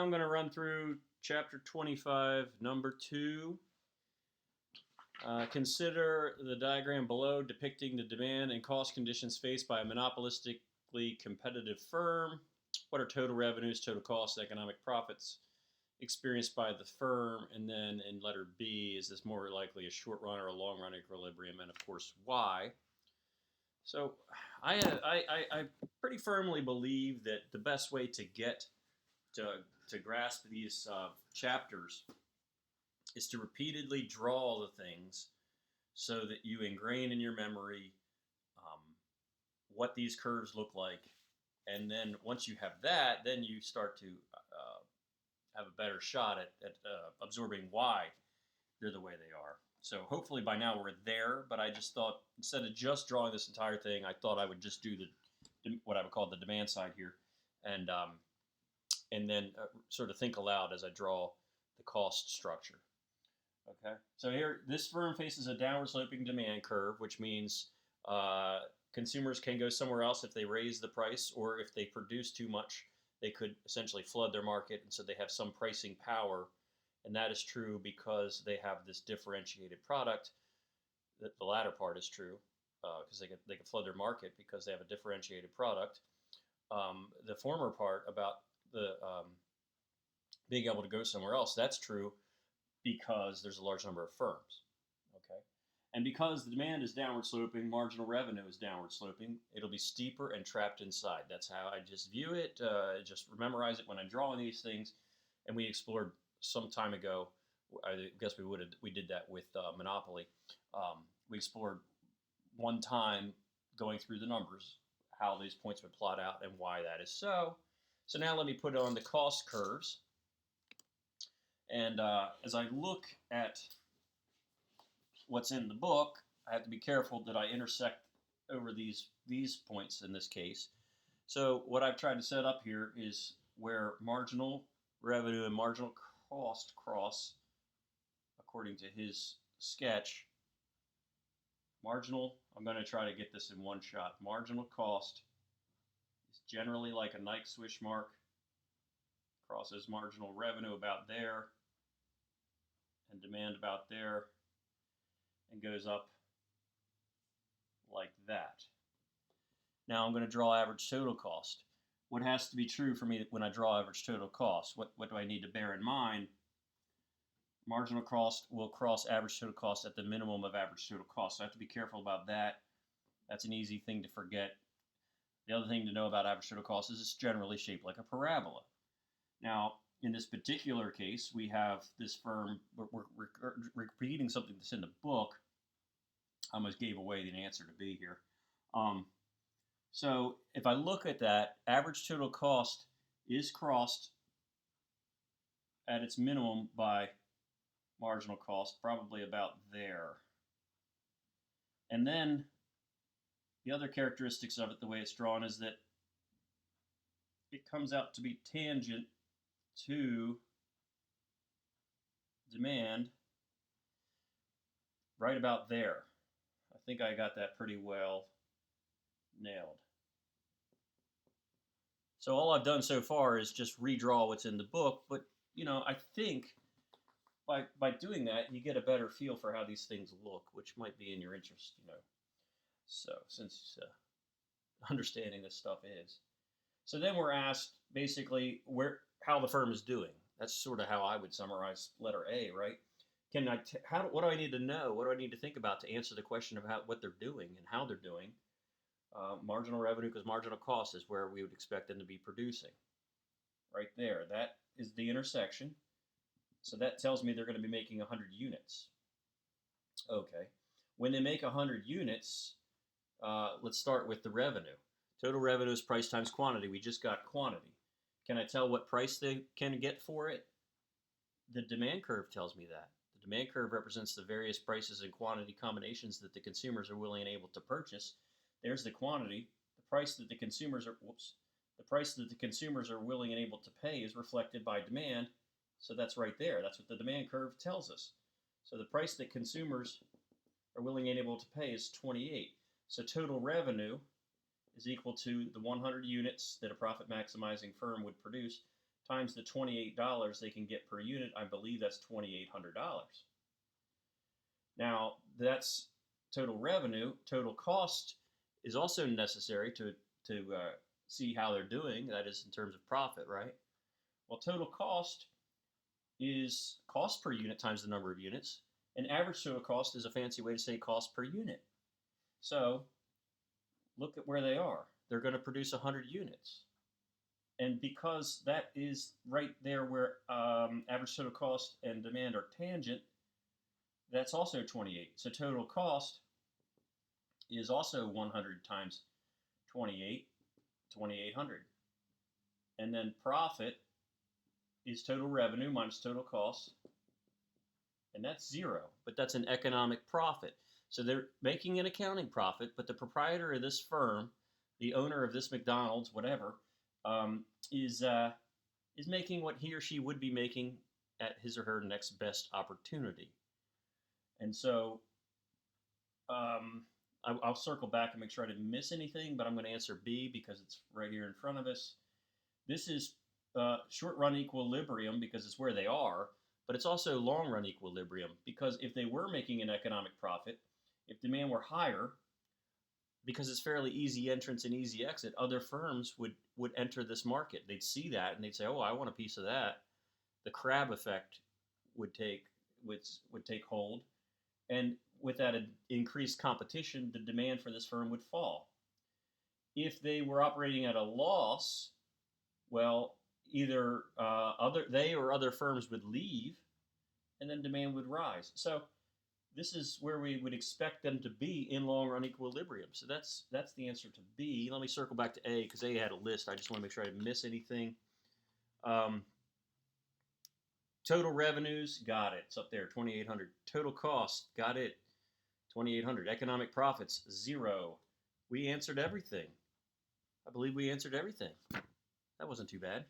I'm going to run through chapter 25, number 2. Consider the diagram below depicting the demand and cost conditions faced by a monopolistically competitive firm. What are total revenues, total costs, economic profits experienced by the firm? And then in letter B, is this more likely a short run or a long run equilibrium? And of course, why? So I pretty firmly believe that the best way to get to grasp these chapters is to repeatedly draw the things so that you ingrain in your memory um, what these curves look like. And then once you have that, then you start to have a better shot at absorbing why they're the way they are. So hopefully by now we're there, but I just thought instead of just drawing this entire thing, I thought I would just do what I would call the demand side here, and then sort of think aloud as I draw the cost structure. Okay, so here this firm faces a downward sloping demand curve, which means consumers can go somewhere else if they raise the price, or if they produce too much, they could essentially flood their market, and so they have some pricing power. And that is true because they have this differentiated product. The latter part is true because they can flood their market because they have a differentiated product. The former part about the being able to go somewhere else, that's true because there's a large number of firms. Okay, and because the demand is downward sloping, marginal revenue is downward sloping. It'll be steeper and trapped inside. That's how I just view it. Just memorize it when I'm drawing these things. And we explored some time ago. I guess we did that with Monopoly. We explored one time going through the numbers, how these points would plot out and why that is so. So now let me put on the cost curves. And as I look at what's in the book, I have to be careful that I intersect over these points in this case. So what I've tried to set up here is where marginal revenue and marginal cost cross, according to his sketch. Marginal, I'm going to try to get this in one shot. Marginal cost is generally like a Nike swish mark. Crosses marginal revenue about there, and demand about there, and goes up like that. Now I'm going to draw average total cost. What has to be true for me when I draw average total cost? What do I need to bear in mind? Marginal cost will cross average total cost at the minimum of average total cost. So I have to be careful about that. That's an easy thing to forget. The other thing to know about average total cost is it's generally shaped like a parabola. Now, in this particular case, we have this firm. We're repeating something that's in the book. I almost gave away the answer to B here. So if I look at that, average total cost is crossed at its minimum by marginal cost, probably about there. And then the other characteristics of it, the way it's drawn, is that it comes out to be tangent to demand right about there. I think I got that pretty well nailed. So all I've done so far is just redraw what's in the book, but I think by doing that you get a better feel for how these things look, which might be in your interest, So since understanding this stuff is. So then we're asked basically how the firm is doing. That's sort of how I would summarize letter A, right? What do I need to know? What do I need to think about to answer the question of what they're doing and how they're doing? Marginal revenue, because marginal cost is where we would expect them to be producing. Right there. That is the intersection. So that tells me they're going to be making 100 units. Okay. When they make 100 units, let's start with the revenue. Total revenue is price times quantity. We just got quantity. Can I tell what price they can get for it? The demand curve tells me that. The demand curve represents the various prices and quantity combinations that the consumers are willing and able to purchase. There's the quantity. The price that the consumers are willing and able to pay is reflected by demand. So that's right there. That's what the demand curve tells us. So the price that consumers are willing and able to pay is 28. So total revenue is equal to the 100 units that a profit maximizing firm would produce times the $28 they can get per unit, I believe that's $2,800. Now, that's total revenue. Total cost is also necessary to see how they're doing. That is in terms of profit, right? Well, total cost is cost per unit times the number of units. And average total cost is a fancy way to say cost per unit. So look at where they are. They're going to produce 100 units. And because that is right there where average total cost and demand are tangent, that's also 28. So total cost is also 100 times 28, 2,800. And then profit is total revenue minus total cost, and that's 0. But that's an economic profit. So they're making an accounting profit, but the proprietor of this firm, the owner of this McDonald's, whatever, is making what he or she would be making at his or her next best opportunity. And so I'll circle back and make sure I didn't miss anything, but I'm going to answer B because it's right here in front of us. This is short-run equilibrium because it's where they are, but it's also long-run equilibrium because if they were making an economic profit, if demand were higher, because it's fairly easy entrance and easy exit, other firms would enter this market. They'd see that and they'd say, "Oh, I want a piece of that." The crab effect would take hold, and with that increased competition, the demand for this firm would fall. If they were operating at a loss, well, either they or other firms would leave, and then demand would rise. So this is where we would expect them to be in long-run equilibrium. So that's the answer to B. Let me circle back to A because A had a list. I just want to make sure I didn't miss anything. Total revenues, got it. It's up there, 2,800. Total cost, got it, 2,800. Economic profits, 0. We answered everything. I believe we answered everything. That wasn't too bad.